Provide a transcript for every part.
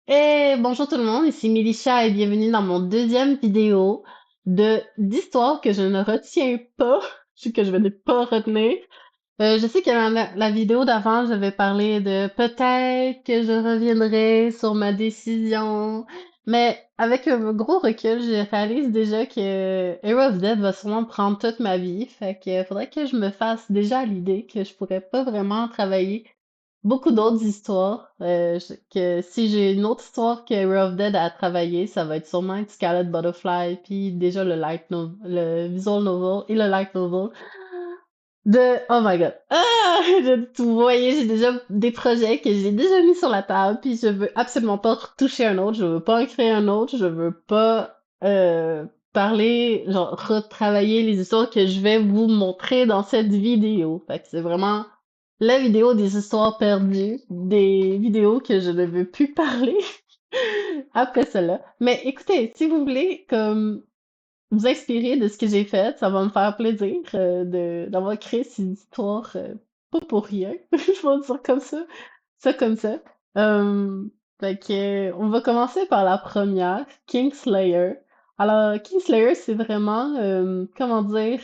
Et bonjour tout le monde, ici Milicia et bienvenue dans mon deuxième vidéo d'histoire que je ne retiens pas, que je vais ne pas retenir. Je sais que la vidéo d'avant, j'avais parlé de peut-être que je reviendrai sur ma décision, mais avec un gros recul, je réalise déjà que Hero of Death va sûrement prendre toute ma vie, fait que faudrait que je me fasse déjà à l'idée que je pourrais pas vraiment travailler beaucoup d'autres histoires. Que si j'ai une autre histoire que Hero of Dead à travailler, ça va être sûrement Scarlet Butterfly, puis déjà le visual novel et le light novel oh my god. Ah! Vous voyez, j'ai déjà des projets que j'ai déjà mis sur la table, puis je veux absolument pas retoucher un autre, je veux pas en créer un autre, je veux pas parler, genre retravailler les histoires que je vais vous montrer dans cette vidéo. Fait que c'est vraiment la vidéo des histoires perdues, des vidéos que je ne veux plus parler après cela. Mais écoutez, si vous voulez, comme vous inspirer de ce que j'ai fait. Ça va me faire plaisir d'avoir créé cette histoire pas pour rien. Je vais dire comme ça comme ça. Euh, fait que, on va commencer par la première, Kingslayer. Alors, Kingslayer, c'est vraiment, comment dire,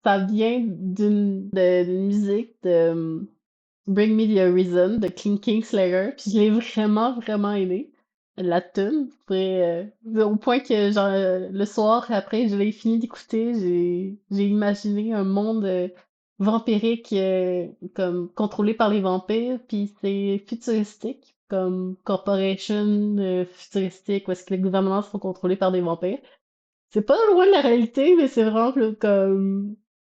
ça vient d'une musique de Bring Me the Horizon de King Kingslayer, puis je l'ai vraiment, vraiment aimé. La tune, au point que genre le soir après je l'ai fini d'écouter, j'ai imaginé un monde vampirique comme contrôlé par les vampires, puis c'est futuristique comme corporation futuristique où est-ce que les gouvernements sont contrôlés par des vampires. C'est pas loin de la réalité, mais c'est vraiment comme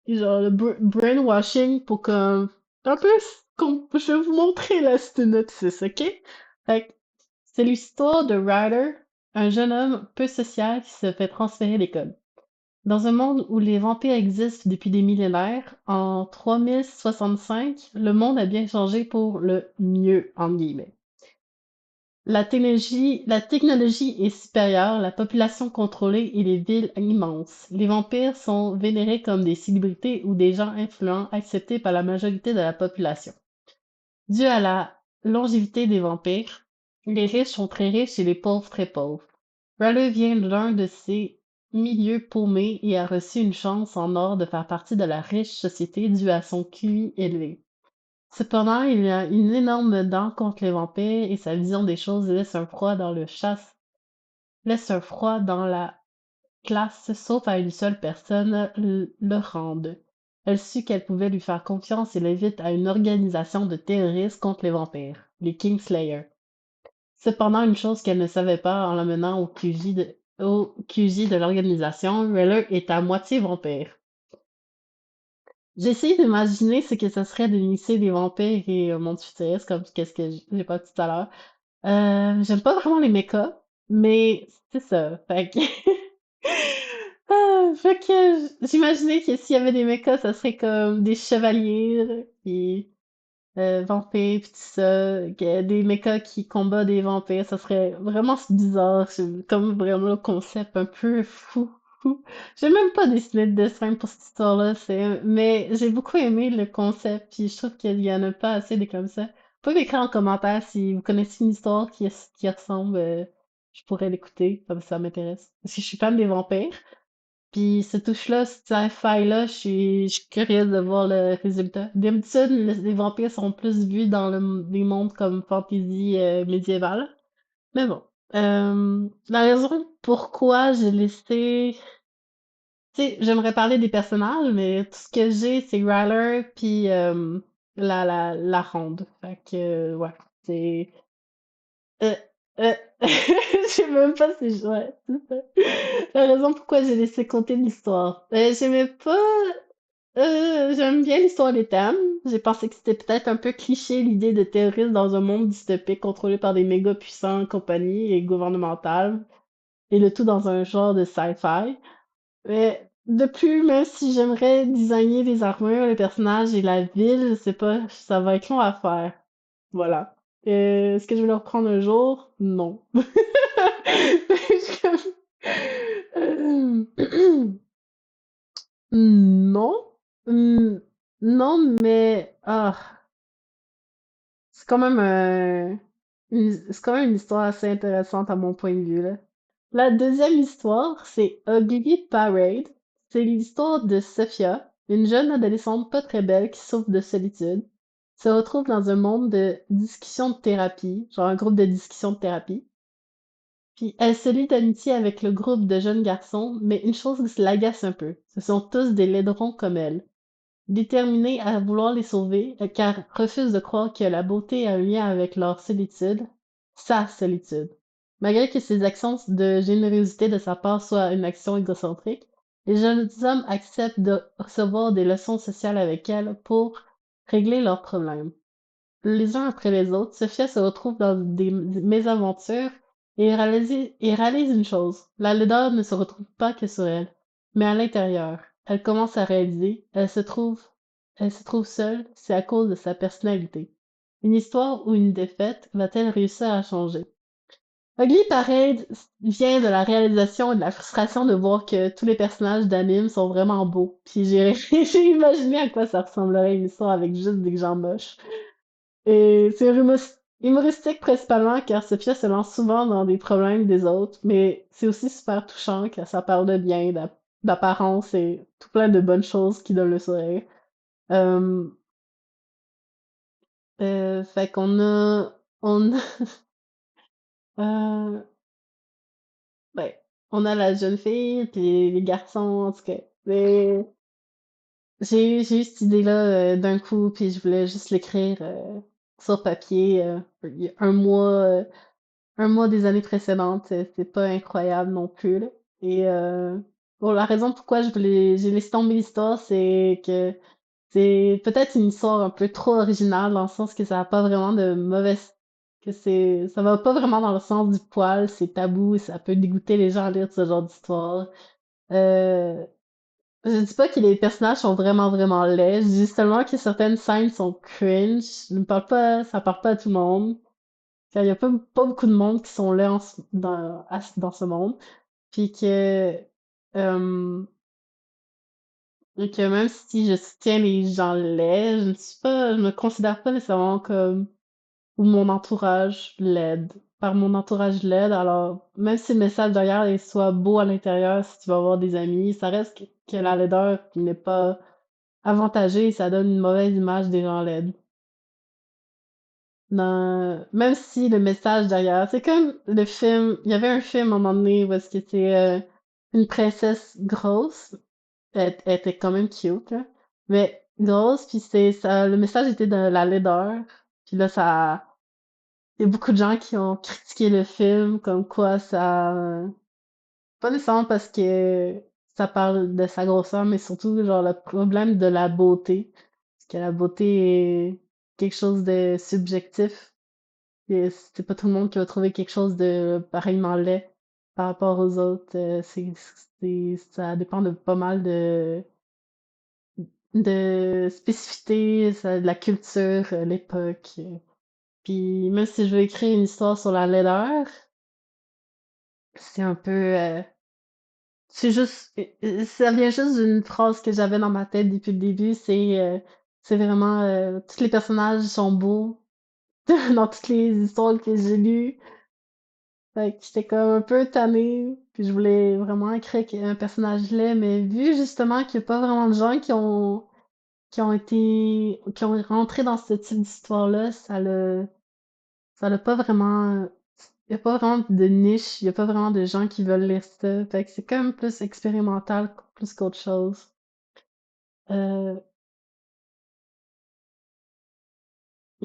genre le brainwashing pour comme un peu comme je vais vous montrer la synopsis, ok? Fait que c'est l'histoire de Ryder, un jeune homme peu social qui se fait transférer l'école. Dans un monde où les vampires existent depuis des millénaires, en 3065, le monde a bien changé pour le mieux, entre guillemets. La technologie est supérieure, la population contrôlée et les villes immenses. Les vampires sont vénérés comme des célébrités ou des gens influents acceptés par la majorité de la population. Dû à la longévité des vampires, les riches sont très riches et les pauvres très pauvres. Raleigh vient d'un de ces milieux paumés et a reçu une chance en or de faire partie de la riche société due à son QI élevé. Cependant, il a une énorme dent contre les vampires et sa vision des choses laisse un froid dans la classe, sauf à une seule personne, le Rande. Elle sut qu'elle pouvait lui faire confiance et l'invite à une organisation de terroristes contre les vampires, les Kingslayers. Cependant, une chose qu'elle ne savait pas en l'amenant au QG de l'organisation, Reller est à moitié vampire. J'ai essayé d'imaginer ce que ce serait de mixer des vampires et un monde futuriste, comme qu'est-ce que j'ai pas dit tout à l'heure. J'aime pas vraiment les mechas, mais c'est ça. Fait que, fait que j'imaginais que s'il y avait des mechas, ça serait comme des chevaliers, là, puis vampires, pis tout ça, des mechas qui combattent des vampires, ça serait vraiment bizarre, comme vraiment le concept un peu fou. J'ai même pas dessiné de dessin pour cette histoire-là, mais j'ai beaucoup aimé le concept, puis je trouve qu'il y en a pas assez des comme ça. Vous pouvez m'écrire en commentaire si vous connaissez une histoire qui ressemble, je pourrais l'écouter, comme ça m'intéresse. Parce que je suis fan des vampires. Puis cette touche-là, cette faille-là, je suis curieuse de voir le résultat. D'habitude, les vampires sont plus vus dans les mondes comme fantasy médiévale. Mais bon. La raison pourquoi j'ai laissé... Tu sais, j'aimerais parler des personnages, mais tout ce que j'ai, c'est Ryler puis la ronde. Fait que, ouais, c'est... Euh, euh, je sais même pas si je... Ouais, c'est ça. La raison pourquoi j'ai laissé compter l'histoire. J'aimais pas... j'aime bien l'histoire des thèmes. J'ai pensé que c'était peut-être un peu cliché l'idée de terroristes dans un monde dystopique contrôlé par des méga puissants compagnies et gouvernementales, et le tout dans un genre de sci-fi. Mais de plus, même si j'aimerais designer les armures, les personnages et la ville, je sais pas, ça va être long à faire. Voilà. Est-ce que je vais le reprendre un jour? Non. Non. Hmm, non, mais c'est quand même c'est quand même une histoire assez intéressante à mon point de vue, là. La deuxième histoire, c'est Ugly Parade. C'est l'histoire de Sophia, une jeune adolescente pas très belle qui souffre de solitude, se retrouve dans un monde de discussion de thérapie, genre un groupe de discussion de thérapie. Puis elle se lie d'amitié avec le groupe de jeunes garçons, mais une chose l'agace un peu. Ce sont tous des laidrons comme elle. Déterminée à vouloir les sauver, car refuse de croire que la beauté a un lien avec leur solitude, sa solitude. Malgré que ces actions de générosité de sa part soient une action égocentrique, les jeunes hommes acceptent de recevoir des leçons sociales avec elle pour régler leurs problèmes. Les uns après les autres, Sophia se retrouve dans des mésaventures et réalise une chose. La laideur ne se retrouve pas que sur elle, mais à l'intérieur. Elle commence à réaliser, elle se trouve seule, c'est à cause de sa personnalité. Une histoire ou une défaite va-t-elle réussir à changer? Ugly Parade vient de la réalisation et de la frustration de voir que tous les personnages d'anime sont vraiment beaux. Puis j'ai imaginé à quoi ça ressemblerait une histoire avec juste des gens moches. Et c'est humoristique principalement car Sophia se lance souvent dans des problèmes des autres, mais c'est aussi super touchant car ça parle de bien, d'apparence et tout plein de bonnes choses qui donnent le sourire. Euh, fait qu'on a, euh, ben, on a la jeune fille puis les garçons, en tout cas. Mais j'ai eu cette idée-là d'un coup puis je voulais juste l'écrire sur papier il y a un mois des années précédentes, c'est pas incroyable non plus, là. Et bon, la raison pourquoi j'ai laissé tomber l'histoire, c'est que c'est peut-être une histoire un peu trop originale dans le sens que ça a pas vraiment de mauvaise, ça va pas vraiment dans le sens du poil, c'est tabou, ça peut dégoûter les gens à lire ce genre d'histoire. Euh, je dis pas que les personnages sont vraiment vraiment laids, je dis seulement que certaines scènes sont cringe. Ça parle pas à tout le monde. Car il y a pas beaucoup de monde qui sont là dans ce monde. Puis euh, et que même si je soutiens les gens laids, je me considère pas nécessairement comme, ou mon entourage l'aide. Par mon entourage l'aide, alors même si le message derrière il soit beau à l'intérieur, si tu vas avoir des amis, ça reste que la laideur n'est pas avantagée et ça donne une mauvaise image des gens laids. Même si le message derrière, c'est comme le film, il y avait un film à un moment donné où est-ce que c'est une princesse grosse, elle était quand même cute, là, mais grosse, puis c'est ça, le message était de la laideur, puis là il y a beaucoup de gens qui ont critiqué le film, comme quoi pas nécessairement parce que ça parle de sa grosseur, mais surtout genre le problème de la beauté, parce que la beauté est quelque chose de subjectif. Et c'est pas tout le monde qui va trouver quelque chose de pareillement laid par rapport aux autres. Ça dépend de pas mal de spécificités, de la culture, l'époque. Puis même si je veux écrire une histoire sur la laideur, c'est un peu... c'est juste... ça vient juste d'une phrase que j'avais dans ma tête depuis le début. C'est vraiment... tous les personnages sont beaux dans toutes les histoires que j'ai lues. Fait que j'étais comme un peu tannée, puis je voulais vraiment écrire un personnage laid, mais vu justement qu'il y a pas vraiment de gens qui ont rentré dans ce type d'histoire-là, ça l'a pas vraiment, il y a pas vraiment de niche, il y a pas vraiment de gens qui veulent lire ça. Fait que c'est quand même plus expérimental plus qu'autre chose. Euh,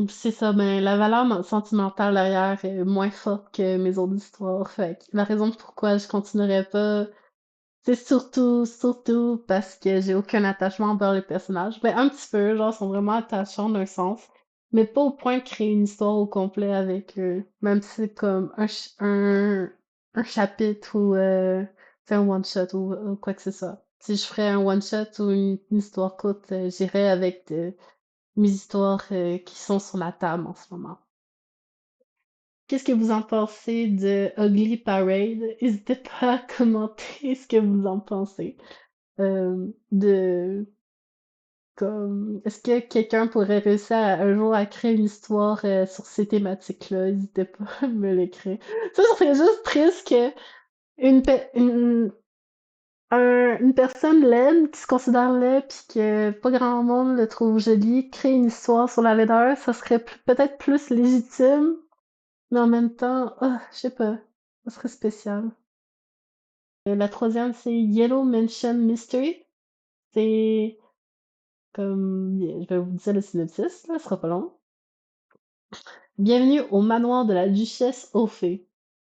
c'est ça, ben la valeur sentimentale derrière est moins forte que mes autres histoires. Fait que la raison pourquoi je continuerai pas, c'est surtout parce que j'ai aucun attachement envers les personnages. Ben, un petit peu, genre, ils sont vraiment attachants d'un sens, mais pas au point de créer une histoire au complet avec eux. Même si c'est comme un chapitre ou c'est un one-shot ou quoi que ce soit. Si je ferais un one-shot ou une histoire courte, j'irais avec mes histoires qui sont sur la table en ce moment. Qu'est-ce que vous en pensez de Ugly Parade? N'hésitez pas à commenter ce que vous en pensez. De Comme, est-ce que quelqu'un pourrait réussir un jour à créer une histoire sur ces thématiques-là? N'hésitez pas à me l'écrire. Ça serait juste triste que une, une personne laide qui se considère laide puis que pas grand monde le trouve joli crée une histoire sur la laideur, ça serait peut-être plus légitime, mais en même temps, ah, je sais pas, ça serait spécial. La troisième, c'est Yellow Mansion Mystery. C'est comme, je vais vous dire le synopsis, là, ce sera pas long. Bienvenue au manoir de la duchesse aux fées.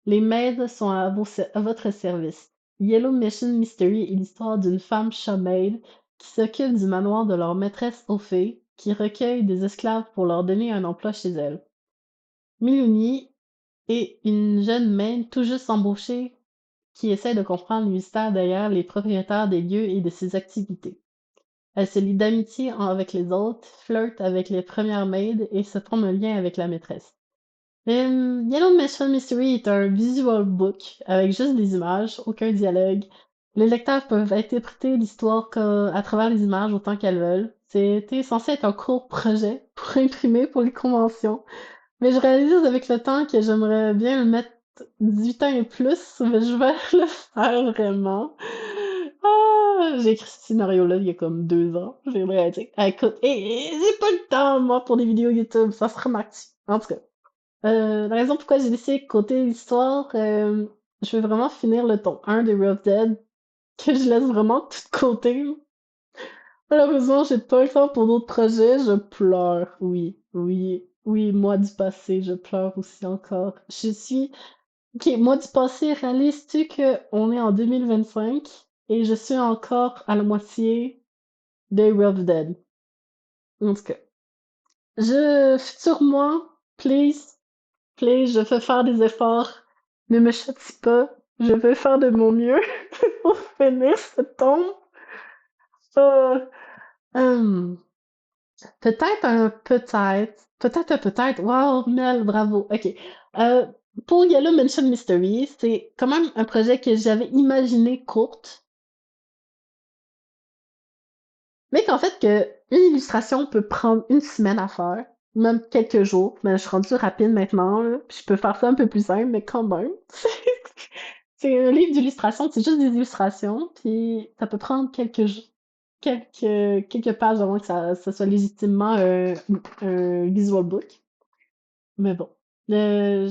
Les maids sont à votre service. Yellow Mission Mystery est l'histoire d'une femme chat-maid qui s'occupe du manoir de leur maîtresse aux fées, qui recueille des esclaves pour leur donner un emploi chez elle. Miluni est une jeune maid tout juste embauchée qui essaie de comprendre le mystère derrière les propriétaires des lieux et de ses activités. Elle se lie d'amitié avec les autres, flirte avec les premières maids et se forme un lien avec la maîtresse. Yellow Mission Mystery est un visual book avec juste des images, aucun dialogue. Les lecteurs peuvent interpréter l'histoire à travers les images autant qu'elles veulent. C'était censé être un court projet pour imprimer pour les conventions. Mais je réalise avec le temps que j'aimerais bien le mettre 18 ans et plus, mais je vais le faire vraiment. Ah, j'ai écrit ce scénario-là il y a comme 2 ans. J'aimerais dire, ah, écoute, j'ai pas le temps, moi, pour des vidéos YouTube, ça se remarque. En tout cas. La raison pourquoi j'ai décidé de côté l'histoire, je veux vraiment finir le tome 1 de Rough Dead, que je laisse vraiment tout de côté. Malheureusement, j'ai pas le temps pour d'autres projets, je pleure, oui, oui, oui, moi du passé, je pleure aussi encore. Je suis... Ok, moi du passé, réalises-tu qu'on est en 2025 et je suis encore à la moitié de Rough Dead? En tout cas, futur moi, please, please, je veux faire des efforts. Ne me châtie pas. Je veux faire de mon mieux pour finir ce tome. Euh, hum, peut-être un peut-être. Wow, Mel, bravo. Ok. Euh, pour Yellow Mansion Mystery, c'est quand même un projet que j'avais imaginé courte, mais qu'en fait que une illustration peut prendre une semaine à faire, même quelques jours. Mais je suis rendue rapide maintenant, là, puis je peux faire ça un peu plus simple, mais quand même. C'est un livre d'illustration, c'est juste des illustrations, puis ça peut prendre quelques pages avant que ça soit légitimement un visual book. Mais bon. Je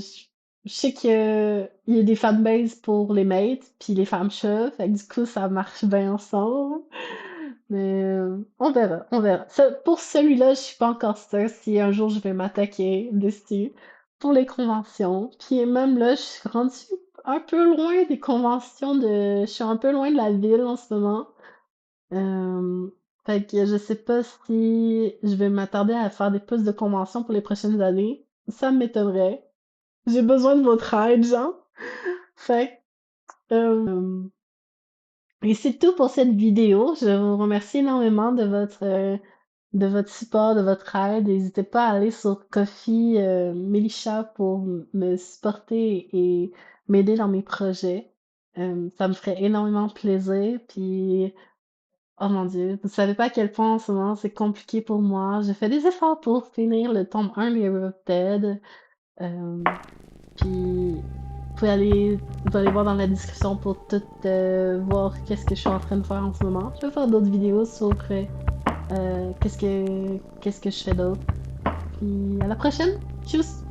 sais qu'il y a des fanbases pour les mates, puis les femmes chats, fait que du coup, ça marche bien ensemble. Mais on verra, on verra. Pour celui-là, je suis pas encore sûre si un jour je vais m'attaquer dessus pour les conventions. Puis même là, je suis rendue un peu loin des conventions je suis un peu loin de la ville en ce moment. Euh, Fait que je sais pas si je vais m'attarder à faire des plus de conventions pour les prochaines années. Ça m'étonnerait. J'ai besoin de votre aide, genre. Fait que, et c'est tout pour cette vidéo. Je vous remercie énormément de votre support, de votre aide. N'hésitez pas à aller sur Ko-fi Melisha pour me supporter et m'aider dans mes projets. Ça me ferait énormément plaisir. Puis, oh mon Dieu, vous savez pas à quel point en ce moment c'est compliqué pour moi. J'ai fait des efforts pour finir le tome 1 de Hero of Dead. Euh, Puis, vous allez voir dans la description pour tout voir qu'est-ce que je suis en train de faire en ce moment. Je vais faire d'autres vidéos sur qu'est-ce que je fais d'autre. Puis à la prochaine. Tchuss!